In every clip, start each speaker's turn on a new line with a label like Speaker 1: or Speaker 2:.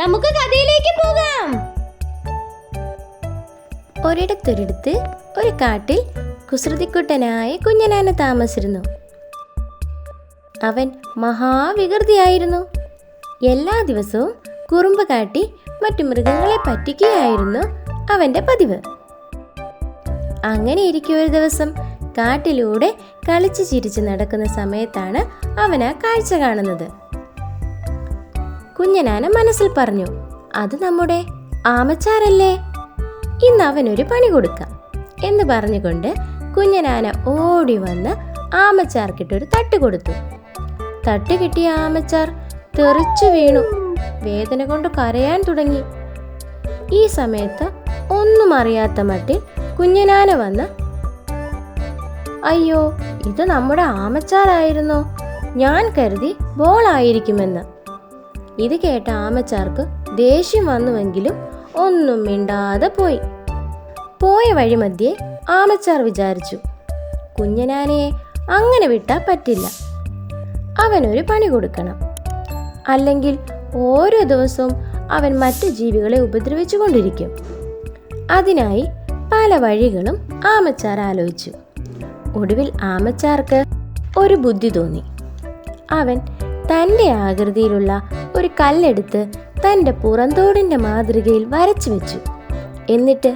Speaker 1: നമുക്ക് കഥയിലേക്ക് പോകാം.
Speaker 2: ഒരിടത്തൊരിടത്ത് ഒരു കാട്ടിൽ കുസൃതിക്കുട്ടനായ കുഞ്ഞനാന താമസിച്ചിരുന്നു. അവൻ മഹാവികൃതിയായിരുന്നു. എല്ലാ ദിവസവും കുറുമ്പ് കാട്ടി മറ്റു മൃഗങ്ങളെ പറ്റിക്കുകയായിരുന്നു അവൻ്റെ പതിവ്. അങ്ങനെ ഇരിക്കെ ഒരു ദിവസം കാട്ടിലൂടെ കളിച്ചു ചിരിച്ച് നടക്കുന്ന സമയത്താണ് അവൻ ആ കാഴ്ച കാണുന്നത്. കുഞ്ഞനാന മനസ്സിൽ പറഞ്ഞു, അത് നമ്മുടെ ആമച്ചാരല്ലേ, ഇന്ന് അവനൊരു പണി കൊടുക്കാം എന്ന് പറഞ്ഞുകൊണ്ട് കുഞ്ഞനാന ഓടി വന്ന് ആമച്ചാർക്കിട്ടൊരു തട്ട് കൊടുത്തു. തട്ട് കിട്ടിയ ആമച്ചാർ തെറിച്ചു വീണു. വേദന കൊണ്ട് കരയാൻ തുടങ്ങി. ഈ സമയത്ത് ഒന്നും അറിയാത്ത മട്ടിൽ കുഞ്ഞനാന വന്ന്, അയ്യോ, ഇത് നമ്മുടെ ആമച്ചാറായിരുന്നോ, ഞാൻ കരുതി ബോളായിരിക്കുമെന്ന്. ഇത് കേട്ട ആമച്ചാർക്ക് ദേഷ്യം വന്നുവെങ്കിലും ഒന്നും മിണ്ടാതെ പോയി. പോയ വഴി മധ്യേ ആമച്ചാർ വിചാരിച്ചു, കുഞ്ഞനാനയെ അങ്ങനെ വിട്ടാൽ പറ്റില്ല, അവനൊരു പണി കൊടുക്കണം. അല്ലെങ്കിൽ ഓരോ ദിവസവും അവൻ മറ്റു ജീവികളെ ഉപദ്രവിച്ചു കൊണ്ടിരിക്കും. അതിനായി പല വഴികളും ആമച്ചാർ ആലോചിച്ചു. ഒടുവിൽ ആമച്ചാർക്ക് ഒരു ബുദ്ധി തോന്നി. അവൻ തൻ്റെ ആകൃതിയിലുള്ള ഒരു കല്ലെടുത്ത് തൻ്റെ പുറന്തോടിൻ്റെ മാതൃകയിൽ വരച്ചു വെച്ചു. എന്നിട്ട്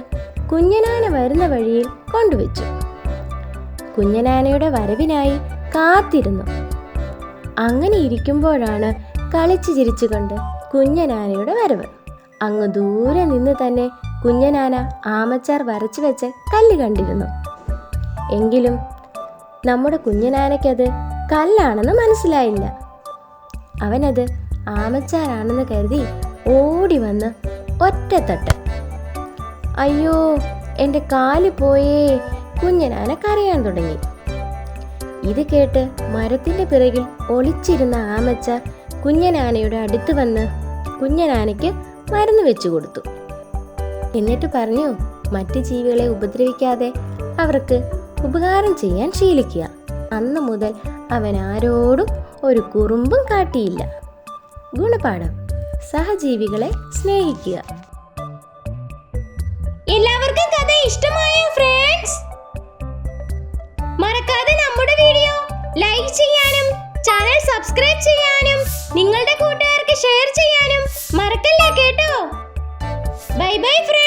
Speaker 2: കുഞ്ഞനാന വരുന്ന വഴിയിൽ കൊണ്ടുവച്ചു. കുഞ്ഞനാനയുടെ വരവിനായി കാത്തിരുന്നു. അങ്ങനെ ഇരിക്കുമ്പോഴാണ് കളിച്ചു ചിരിച്ചുകൊണ്ട് കുഞ്ഞനാനയുടെ വരവ്. അങ്ങ് ദൂരെ നിന്ന് തന്നെ കുഞ്ഞനാന ആമച്ചാർ വരച്ചു വെച്ച കല്ല് കണ്ടിരുന്നു. എങ്കിലും നമ്മുടെ കുഞ്ഞനാനയ്ക്കത് കല്ലാണെന്ന് മനസ്സിലായില്ല. അവനത് ആമച്ചാറാണെന്ന് കരുതി ഓടി വന്ന് ഒറ്റത്തട്ട്. അയ്യോ, എൻ്റെ കാല് പോയേ, കുഞ്ഞനാന കരയാൻ തുടങ്ങി. ഇത് കേട്ട് മരത്തിൻ്റെ പിറകിൽ ഒളിച്ചിരുന്ന ആമച്ചാർ കുഞ്ഞനാനയുടെ അടുത്ത് വന്ന് കുഞ്ഞനാനയ്ക്ക് മരുന്ന് വെച്ചു കൊടുത്തു. എന്നിട്ട് പറഞ്ഞു, മറ്റു ജീവികളെ ഉപദ്രവിക്കാതെ അവർക്ക് ഉപകാരം ചെയ്യാൻ ശീലിക്കുക. അന്ന് മുതൽ അവൻ ആരോടും ഒരു കുറുമ്പും കാട്ടിയില്ല. ഗുണപാഠം: സഹജീവികളെ സ്നേഹിക്കുക.
Speaker 1: എല്ലാവർക്കും കഥ ഇഷ്ടമായോ ഫ്രണ്ട്സ്? മറക്കാതെ നമ്മുടെ വീഡിയോ ലൈക്ക് ചെയ്യാനും ചാനൽ സബ്സ്ക്രൈബ് ചെയ്യാനും നിങ്ങളുടെ കൂട്ടുകാർക്ക് ഷെയർ ചെയ്യാനും മറക്കല്ലേ കേട്ടോ. Bye bye friends.